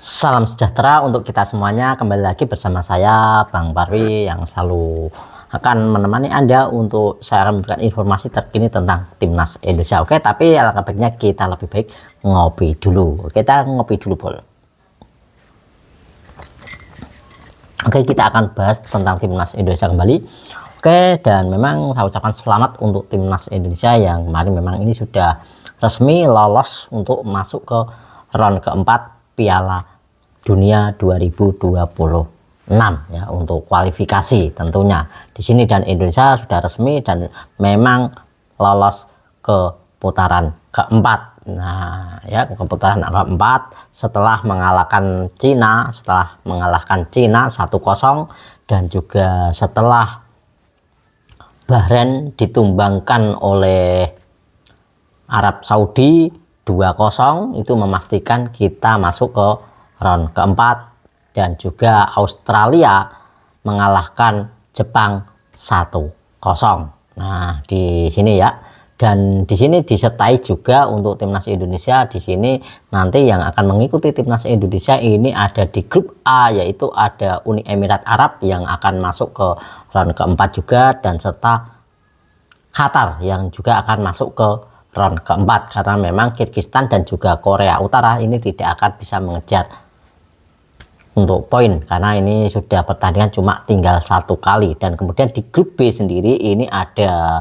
Salam sejahtera untuk kita semuanya. Kembali lagi bersama saya Bang Parwi yang selalu akan menemani Anda untuk saya akan memberikan informasi terkini tentang timnas Indonesia. Oke, tapi alangkah baiknya kita lebih baik ngopi dulu. Kita ngopi dulu, Bol. Oke, kita akan bahas tentang timnas Indonesia kembali. Oke, dan memang saya ucapkan selamat untuk timnas Indonesia yang kemarin memang ini sudah resmi lolos untuk masuk ke round keempat Piala Dunia 2026 ya, untuk kualifikasi tentunya di sini, dan Indonesia sudah resmi dan memang lolos ke putaran keempat. Nah ya, ke putaran keempat setelah mengalahkan Cina 1-0, dan juga setelah Bahrain ditumbangkan oleh Arab Saudi 2-0, itu memastikan kita masuk ke round keempat, dan juga Australia mengalahkan Jepang 1-0. Nah, di sini ya, dan di sini disertai juga untuk timnas Indonesia. Di sini nanti yang akan mengikuti timnas Indonesia ini ada di grup A, yaitu ada Uni Emirat Arab yang akan masuk ke round keempat juga, dan serta Qatar yang juga akan masuk ke round keempat, karena memang Kyrgyzstan dan juga Korea Utara ini tidak akan bisa mengejar untuk poin karena ini sudah pertandingan cuma tinggal 1 kali. Dan kemudian di grup B sendiri ini ada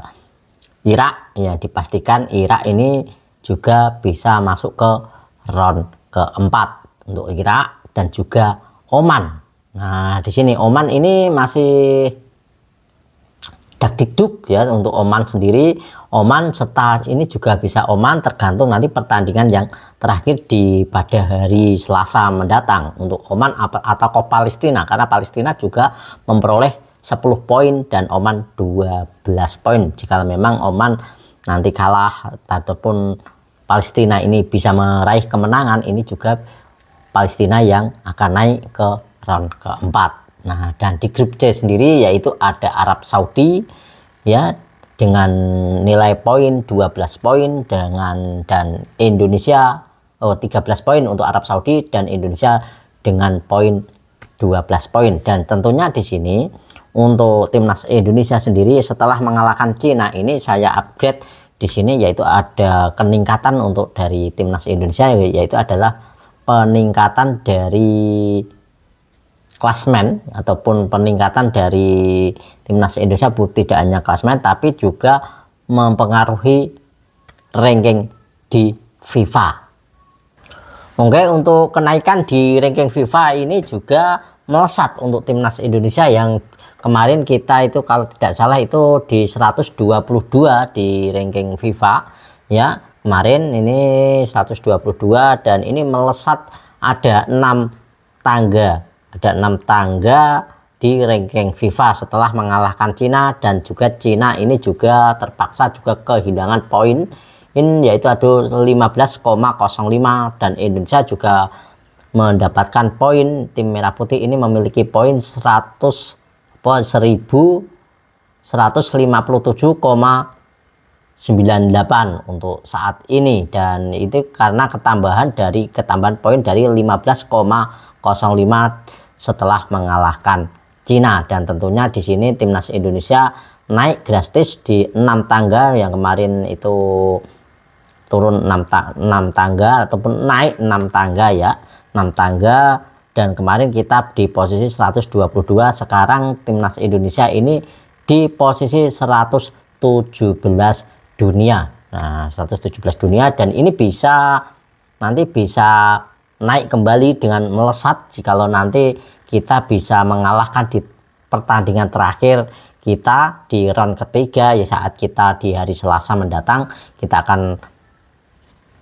Irak, ya dipastikan Irak ini juga bisa masuk ke round keempat untuk Irak, dan juga Oman. Nah di sini Oman ini masih dakdikduk ya untuk Oman sendiri. Oman serta ini juga bisa Oman, tergantung nanti pertandingan yang terakhir pada hari Selasa mendatang untuk Oman atau Palestina, karena Palestina juga memperoleh 10 poin dan Oman 12 poin. Jika memang Oman nanti kalah ataupun Palestina ini bisa meraih kemenangan, ini juga Palestina yang akan naik ke round keempat. Nah, dan di grup C sendiri yaitu ada Arab Saudi ya dengan nilai poin 12 poin dan Indonesia 13 poin untuk Arab Saudi, dan Indonesia dengan poin 12 poin. Dan tentunya di sini untuk timnas Indonesia sendiri setelah mengalahkan Cina ini saya upgrade di sini, yaitu ada peningkatan untuk dari timnas Indonesia, yaitu adalah peningkatan dari klasmen ataupun peningkatan dari timnas Indonesia, tidak hanya klasmen tapi juga mempengaruhi ranking di FIFA. Oke, untuk kenaikan di ranking FIFA ini juga melesat untuk timnas Indonesia yang kemarin kita itu kalau tidak salah itu di 122 di ranking FIFA ya. Kemarin ini 122, dan ini melesat ada 6 tangga di ranking FIFA setelah mengalahkan Cina, dan juga Cina ini juga terpaksa juga kehilangan poin yaitu ada 15,05, dan Indonesia juga mendapatkan poin. Tim Merah Putih ini memiliki poin 1157,98 untuk saat ini, dan itu karena ketambahan poin dari 15,05 setelah mengalahkan Cina. Dan tentunya di sini timnas Indonesia naik drastis di 6 tangga, yang kemarin itu turun 6 tangga ataupun naik 6 tangga ya, 6 tangga, dan kemarin kita di posisi 122. Sekarang timnas Indonesia ini di posisi 117 dunia. Nah 117 dunia, dan ini nanti bisa naik kembali dengan melesat jikalau nanti kita bisa mengalahkan di pertandingan terakhir kita di round ketiga ya, saat kita di hari Selasa mendatang kita akan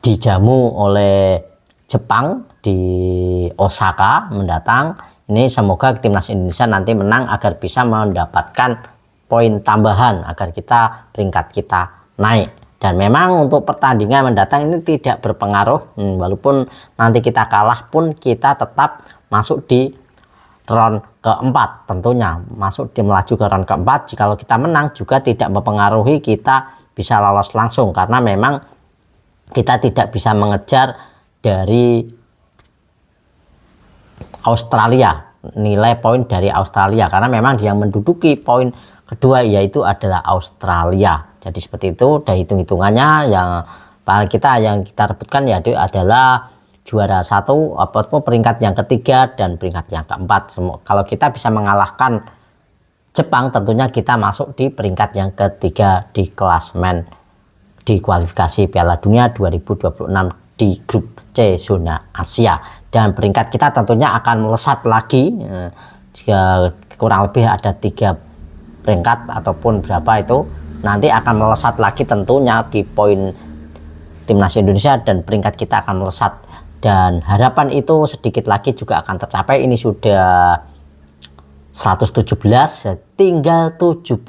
dijamu oleh Jepang di Osaka mendatang. Ini semoga timnas Indonesia nanti menang agar bisa mendapatkan poin tambahan agar peringkat kita naik. Dan memang untuk pertandingan mendatang ini tidak berpengaruh, walaupun nanti kita kalah pun kita tetap masuk di round keempat, tentunya melaju ke round keempat. Jikalau kita menang juga tidak mempengaruhi kita bisa lolos langsung, karena memang kita tidak bisa mengejar dari Australia, nilai poin dari Australia, karena memang yang menduduki poin kedua yaitu adalah Australia. Jadi seperti itu, dari hitung-hitungannya yang kita rebutkan yaitu adalah juara satu ataupun peringkat yang ketiga dan peringkat yang keempat. Kalau kita bisa mengalahkan Jepang, tentunya kita masuk di peringkat yang ketiga di klasmen di kualifikasi Piala Dunia 2026 di grup C zona Asia, dan peringkat kita tentunya akan melesat lagi jika kurang lebih ada 3 peringkat ataupun berapa itu nanti akan melesat lagi tentunya di poin timnas Indonesia, dan peringkat kita akan melesat, dan harapan itu sedikit lagi juga akan tercapai. Ini sudah 117, tinggal 17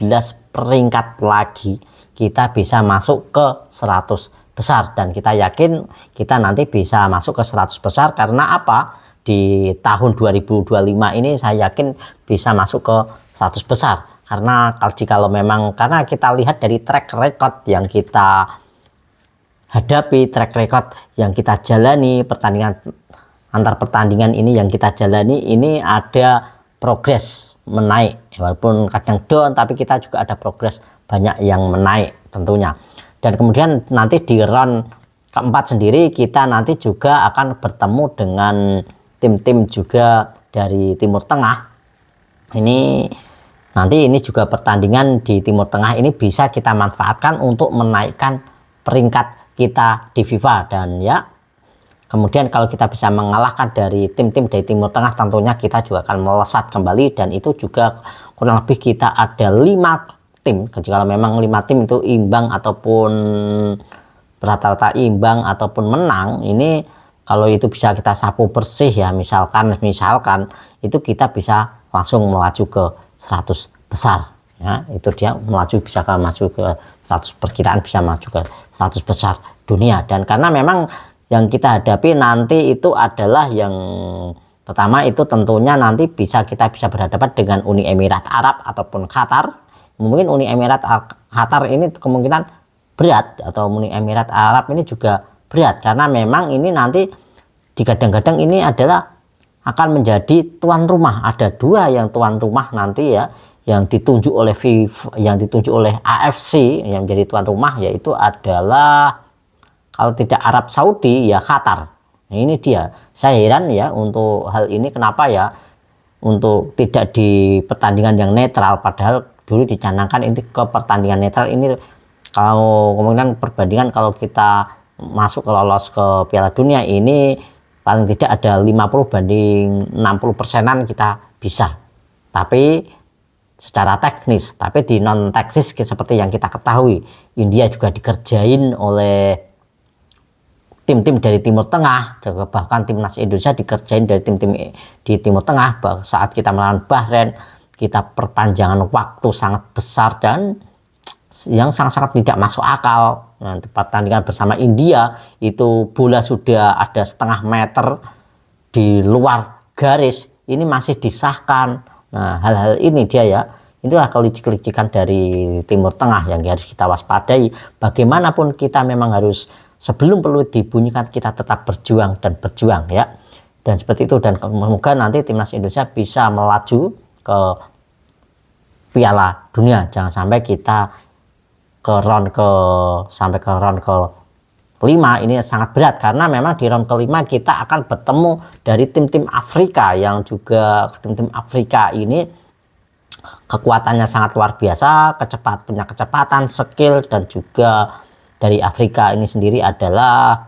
peringkat lagi kita bisa masuk ke 100 besar, dan kita yakin kita nanti bisa masuk ke 100 besar. Karena apa? Di tahun 2025 ini saya yakin bisa masuk ke 100 besar, karena kalau memang karena kita lihat dari track record yang kita hadapi, track record yang kita jalani, pertandingan antar pertandingan ini yang kita jalani ini ada progres menaik, walaupun kadang down tapi kita juga ada progres banyak yang menaik tentunya. Dan kemudian nanti di round keempat sendiri kita nanti juga akan bertemu dengan tim-tim juga dari Timur Tengah. Ini juga pertandingan di Timur Tengah ini bisa kita manfaatkan untuk menaikkan peringkat kita di FIFA, dan ya kemudian kalau kita bisa mengalahkan dari tim-tim dari Timur Tengah, tentunya kita juga akan melesat kembali, dan itu juga kurang lebih kita ada 5 tim. Kalau memang 5 tim itu imbang ataupun rata-rata imbang ataupun menang, ini kalau itu bisa kita sapu bersih ya, misalkan itu kita bisa langsung melaju ke 100 besar ya, itu dia bisa masuk ke 100, perkiraan bisa maju ke 100 besar dunia. Dan karena memang yang kita hadapi nanti itu adalah yang pertama itu tentunya nanti kita bisa berhadapan dengan Uni Emirat Arab ataupun Qatar. Mungkin Uni Emirat Qatar ini kemungkinan berat, atau Uni Emirat Arab ini juga berat, karena memang ini nanti digadang-gadang ini adalah akan menjadi tuan rumah. Ada 2 yang tuan rumah nanti ya, yang ditunjuk oleh FIFA, yang ditunjuk oleh AFC yang menjadi tuan rumah, yaitu adalah kalau tidak Arab Saudi ya Qatar. Nah, ini dia, saya heran ya untuk hal ini, kenapa ya untuk tidak di pertandingan yang netral, padahal dulu dicanangkan ini ke pertandingan netral. Ini kalau kemungkinan perbandingan kalau kita masuk lolos ke Piala Dunia ini paling tidak ada 50 banding 60%-an kita bisa, tapi secara teknis. Tapi di non teknis seperti yang kita ketahui, India juga dikerjain oleh tim-tim dari Timur Tengah, bahkan timnas Indonesia dikerjain dari tim-tim di Timur Tengah. Saat kita melawan Bahrain, kita perpanjangan waktu sangat besar dan yang sangat-sangat tidak masuk akal. Nah, pertandingan bersama India itu bola sudah ada setengah meter di luar garis, ini masih disahkan. Nah, hal-hal ini dia ya, itulah kelicik-kelicikan dari Timur Tengah yang harus kita waspadai. Bagaimanapun kita memang harus, sebelum peluit dibunyikan kita tetap berjuang dan berjuang ya. Dan seperti itu, dan semoga nanti timnas Indonesia bisa melaju ke Piala Dunia. Jangan sampai kita sampai ke round ke-5 ini sangat berat, karena memang di round ke-5 kita akan bertemu dari tim-tim Afrika, yang juga tim-tim Afrika ini kekuatannya sangat luar biasa, punya kecepatan, skill, dan juga dari Afrika ini sendiri adalah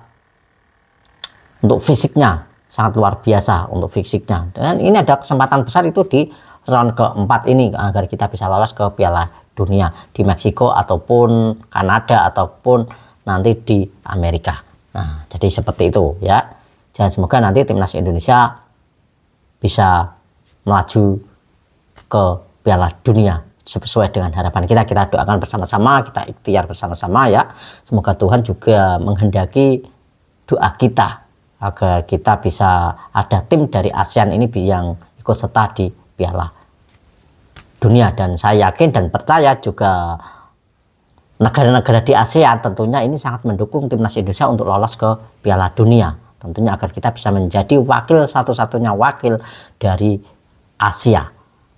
untuk fisiknya sangat luar biasa untuk fisiknya. Dan ini ada kesempatan besar itu di round ke-4 ini agar kita bisa lolos ke Piala Dunia di Meksiko ataupun Kanada ataupun nanti di Amerika. Nah, jadi seperti itu ya. Dan semoga nanti timnas Indonesia bisa melaju ke Piala Dunia sesuai dengan harapan kita. Kita doakan bersama-sama, kita ikhtiar bersama-sama ya. Semoga Tuhan juga menghendaki doa kita agar kita bisa ada tim dari ASEAN ini yang ikut serta di Piala Dunia. Dan saya yakin dan percaya juga negara-negara di ASEAN tentunya ini sangat mendukung timnas Indonesia untuk lolos ke Piala Dunia tentunya agar kita bisa menjadi wakil satu-satunya wakil dari Asia,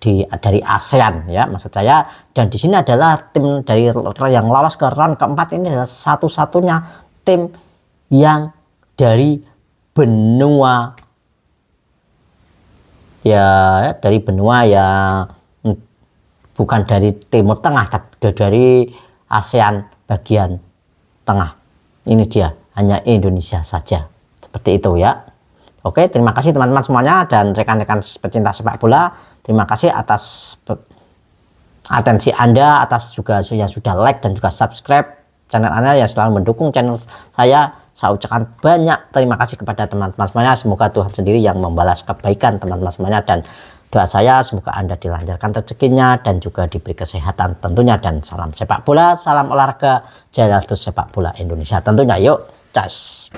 dari ASEAN ya maksud saya. Dan di sini adalah tim dari yang lolos ke round keempat ini adalah satu-satunya tim yang dari benua yang bukan dari Timur Tengah, tapi dari ASEAN bagian tengah. Ini dia, hanya Indonesia saja, seperti itu ya. Oke, terima kasih teman-teman semuanya dan rekan-rekan pecinta sepak bola. Terima kasih atas atensi Anda, atas juga yang sudah like dan juga subscribe channel Anda yang selalu mendukung channel saya. Saya ucapkan banyak terima kasih kepada teman-teman semuanya. Semoga Tuhan sendiri yang membalas kebaikan teman-teman semuanya, dan doa saya semoga Anda dilancarkan rezekinya dan juga diberi kesehatan tentunya. Dan salam sepak bola, salam olahraga, Jaya Terus Sepak Bola Indonesia tentunya. Yuk, cas.